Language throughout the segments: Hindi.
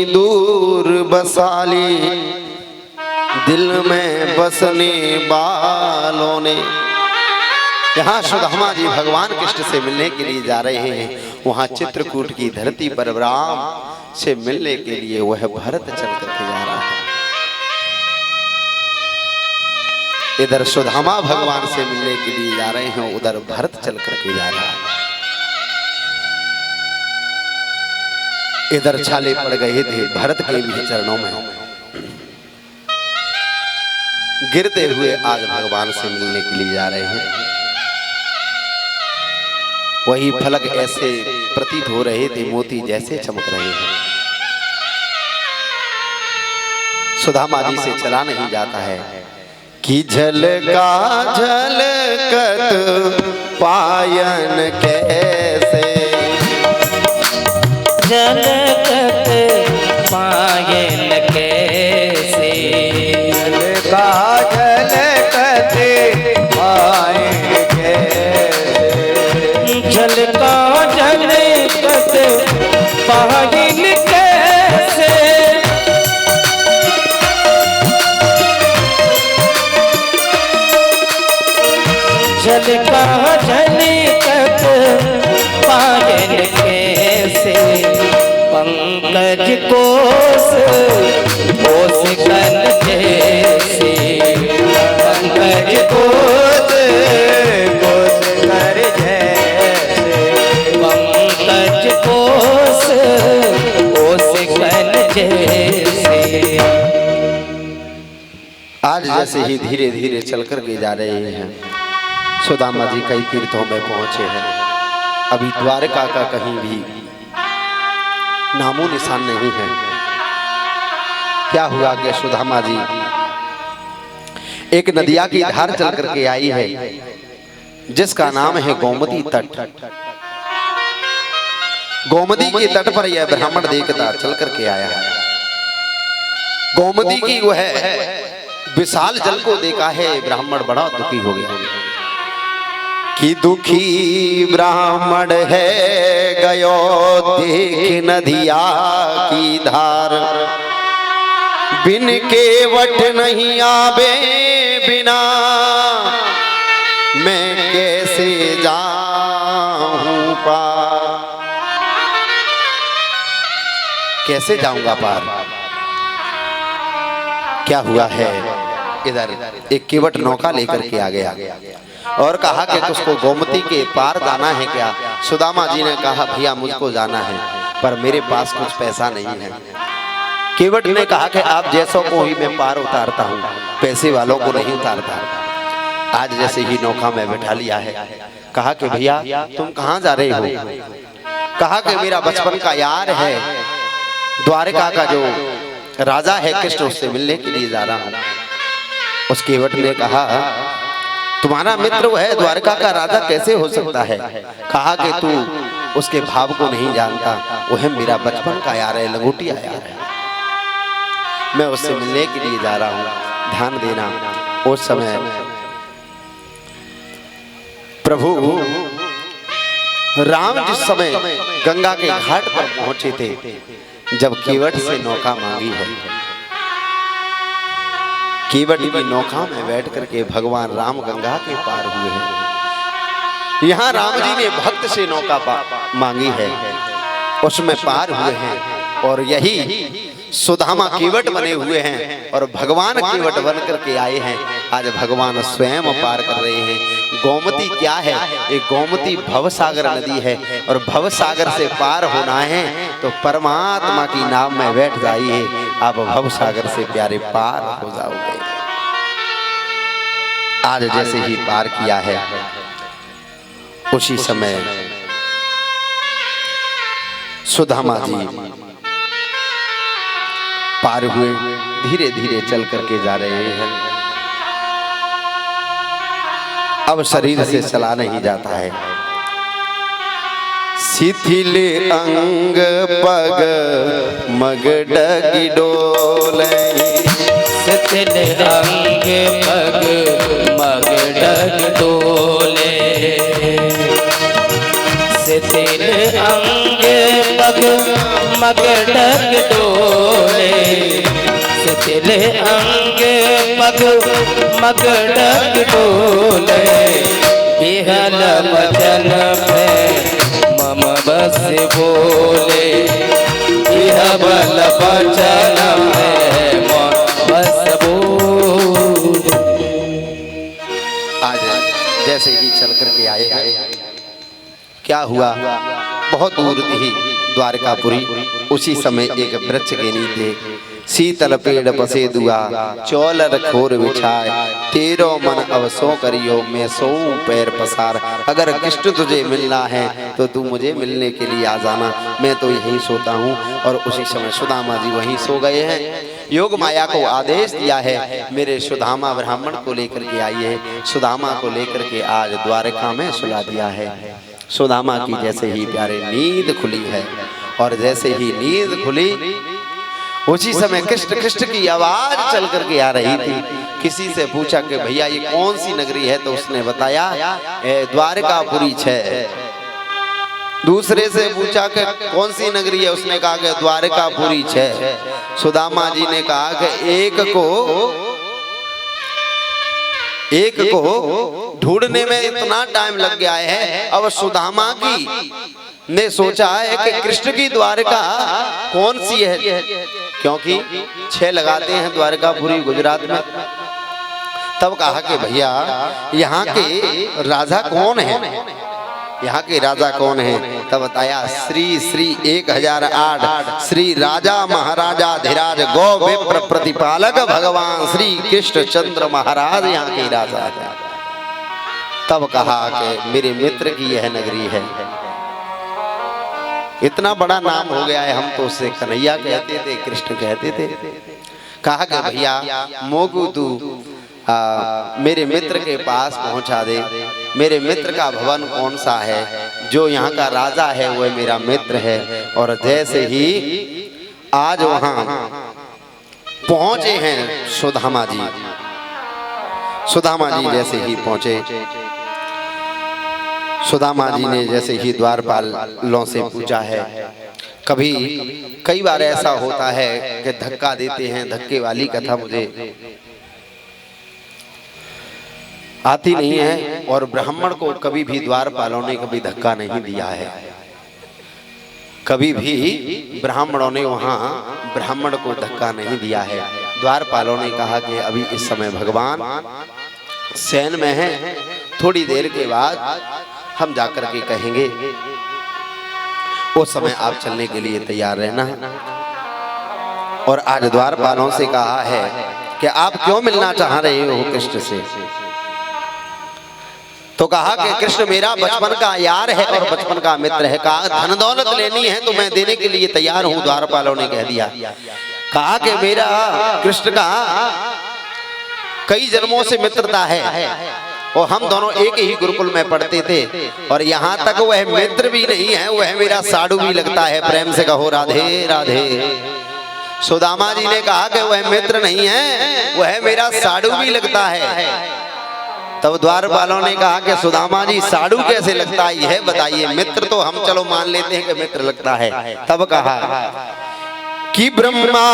दूर बसाली दिल में बसने वालों ने। यहाँ सुदामा जी भगवान कृष्ण से मिलने के लिए जा रहे हैं। वहाँ चित्रकूट की धरती पर राम से मिलने के लिए वह भरत चल करके जा रहा है। इधर सुदामा भगवान से मिलने के लिए जा रहे हैं, उधर भरत चल करके जा रहा है। इधर छाले पड़ गए थे भरत के भी चरणों में, गिरते हुए आज भगवान से मिलने के लिए जा रहे हैं। वही फलक ऐसे प्रतीत हो रहे थे, मोती जैसे चमक रहे हैं। सुदामा जी से चला नहीं जाता है कि झलका झलकत पायन कैसे, झलकत पायल कैसे, झलका झलकत पायल कैसे, झलका झलकत पायल कैसे, झलका झलकत पायल कैसे, पंकज कोस कोस कन जैसे, पंकज कोस कोस कर जैसे, पंकज कोस कोस कन जैसे। आज जैसे ही धीरे धीरे चल कर के जा रहे हैं, सुदामा जी कई तीर्थों में पहुंचे हैं। अभी द्वारका का कहीं भी नामो निशान नहीं है। क्या हुआ कि सुदामा जी एक नदिया की धार चल करके आई है, जिसका नाम है गोमती तट। गोमती के तट पर यह ब्राह्मण देखता चल करके आया है। गोमती की वह विशाल जल को देखा है, ब्राह्मण बड़ा दुखी हो गया कि दुखी ब्राह्मण है गयो देख नदिया की धार, बिन केवट नहीं आवे बिना मैं कैसे जाऊं पार। कैसे जाऊंगा पार? क्या हुआ है, इधर एक केवट नौका लेकर के आ गया और कहा कि उसको गोमती के पार जाना है क्या? सुदामा जी ने कहा भैया मुझको जाना है, पर मेरे पास कुछ पैसा नहीं है। केवट ने कहा कि आप जैसों को ही मैं पार उतारता हूँ, पैसे वालों को नहीं उतारता। आज जैसे ही नौका में बैठा लिया है, कहा कि भैया तुम कहाँ जा रहे हो? कहा कि मेरा बचपन का यार है, द्वारका का जो राजा है कृष्ण, उससे मिलने के लिए जा रहा हूँ। उस केवट ने कहा तुम्हारा मित्र है द्वारका का राजा, कैसे हो सकता है? कहा कि तू उसके भाव को नहीं जानता, वह मेरा बचपन का यार है, लंगोटिया यार है। मैं उससे मिलने के लिए जा रहा हूँ, ध्यान देना। उस समय प्रभु राम जिस समय गंगा के घाट पर पहुंचे थे, जब केवट से नौका मांगी है, केवट की नौका में बैठ करके भगवान राम गंगा के पार हुए हैं। यहाँ राम जी ने भक्त से नौका मांगी है, उसमें पार हुए हैं। और यही सुदामा केवट बने हुए हैं और भगवान केवट बन करके आए हैं। आज भगवान स्वयं पार कर रहे हैं। गोमती क्या है? ये गोमती भवसागर नदी है, और भवसागर से पार होना है तो परमात्मा की नाम में बैठ जाइए, आप भवसागर से प्यारे पार हो जाओगे। आज जैसे ही पार किया है, उसी समय सुदामा जी पार हुए, धीरे धीरे चल करके जा रहे हैं। अब शरीर से चला नहीं जाता है। शिथिल अंग पग मग डगी डोले, शिथिल अंग पग मग डगी डोले, शिथिल अंग पग मगडग डोले, शिथिल अंग पग मगडग डोले, बिहल बचन में मम बस बोले, बिहल बचन में मम बस बोले। आज जैसे ही चल करके आए, क्या हुआ, बहुत दूर थी द्वारकापुरी। उसी समय एक वृक्ष के नीचे शीतल पेड़ बसे दुआ, चौलर खोर बिछाए, तेरो मन अवसो करियो, मैं सो पैर पसार। अगर कृष्ण तुझे मिलना है तो तू मुझे मिलने के लिए आ जाना, मैं तो यहीं सोता हूँ। और उसी समय सुदामा जी वहीं सो गए हैं। योग माया को आदेश दिया है, मेरे सुदामा ब्राह्मण को लेकर के आइए। सुदामा को लेकर के आज द्वारका में सुला दिया है। सुदामा की जैसे ही प्यारे नींद खुली है, और जैसे ही नींद खुली उसी समय कृष्ण कृष्ण की आवाज चल करके आ रही थी। किसी से पूछा कि भैया ये कौन सी नगरी है, तो उसने बताया द्वारकापुरी है। दूसरे से पूछा कि कौन सी नगरी है, उसने कहा कि द्वारकापुरी है। सुदामा जी ने कहा कि एक को ढूंढने में इतना टाइम लग गया है। अब सुदामा की ने सोचा है कि कृष्ण की द्वारका कौन सी है, क्योंकि 6 लगाते हैं द्वारकापुरी गुजरात में। तब कहा कि भैया यहाँ के राजा कौन है, यहाँ के राजा कौन है। तब बताया श्री श्री 1008 श्री राजा महाराजा धीराज गौ विप्र प्रतिपालक भगवान श्री कृष्ण चंद्र महाराज यहाँ के राजा है। तब कहा कि मेरे मित्र की यह नगरी है। इतना बड़ा नाम हो गया है, हम तो उससे कन्हैया कहते थे, कृष्ण कहते थे। कहा कि भैया मोगू तू मेरे मित्र के पास पहुंचा दे। मेरे मित्र का भवन कौन सा है, जो यहाँ का राजा है वह मेरा मित्र है। और जैसे ही आज वहां पहुंचे हैं सुदामा जी, सुदामा जी जैसे ही पहुंचे, सुदामा जी ने जैसे ही द्वारपालों से पूछा है। कई बार ऐसा होता है कि धक्का देते हैं, धक्के वाली कथा मुझे आती नहीं है। और ब्राह्मण को कभी भी द्वारपालों ने कभी धक्का नहीं दिया है। कभी भी ब्राह्मणों ने वहां ब्राह्मण को धक्का नहीं दिया है। द्वारपालों ने कहा कि अभी इस समय भगवान शयन में है, थोड़ी देर के बाद हम जाकर के कहेंगे, उस समय आप चलने के लिए तैयार रहना। और आज द्वारपालों से कहा है कि आप क्यों मिलना चाह रहे हो कृष्ण से। तो कहा कि कृष्ण मेरा बचपन का यार है और बचपन का मित्र है। कहा धन दौलत लेनी है तो मैं देने के लिए तैयार हूं। द्वारपालों ने कह दिया। कहा कि मेरा कृष्ण का कई जन्मों से मित्रता है और हम दोनों एक ही गुरुकुल में पढ़ते थे। और यहाँ तक वह मित्र भी नहीं है, वह मेरा साधु भी लगता है। प्रेम से कहो राधे राधे। सुदामा जी ने कहा कि वह मित्र नहीं है, वह मेरा साधु भी लगता है। तब द्वारपालों ने कहा कि सुदामा जी साधु कैसे लगता है, यह बताइए। मित्र तो हम चलो मान लेते हैं कि मित्र लगता है। तब कहा कि ब्रह्मा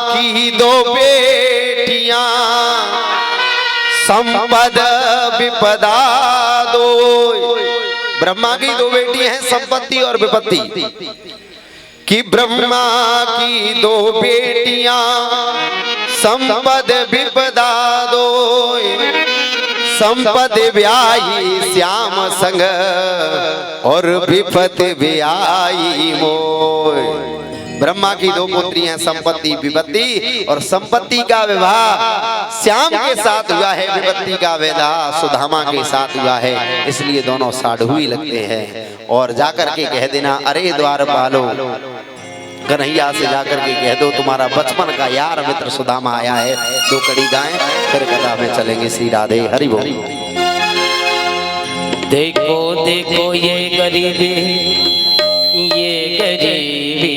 की 2 बेटियां संपद विपदा दो। ब्रह्मा की 2 बेटी हैं, संपत्ति और विपत्ति। कि ब्रह्मा की 2 बेटियां संपद विपदा दो। संपद ब्याही श्याम संग और विपत ब्याही मोय। ब्रह्मा की 2 पुत्री हैं, संपत्ति विपत्ति। और संपत्ति का विवाह श्याम के साथ हुआ है, विपत्ति का विवाह सुदामा के साथ हुआ है। इसलिए दोनों साधु ही लगते हैं। और जाकर के कह देना, अरे द्वारपालो, कन्हैया से जाकर के कह दो तुम्हारा बचपन का यार मित्र सुदामा आया है। 2 कड़ी गाएं, फिर कथा में चलेंगे। श्री राधे हरि बोल। देखो देखो ये गरीबी, ये गरीबी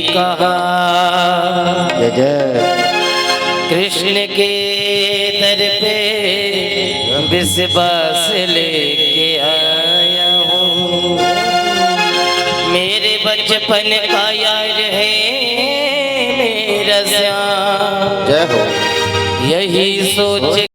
कहाँ। जय जय कृष्ण के दर पे विश्वास लेके आया हूँ। मेरे बच्चे बचपन का यार है मेरा श्याम। जय हो। यही सोच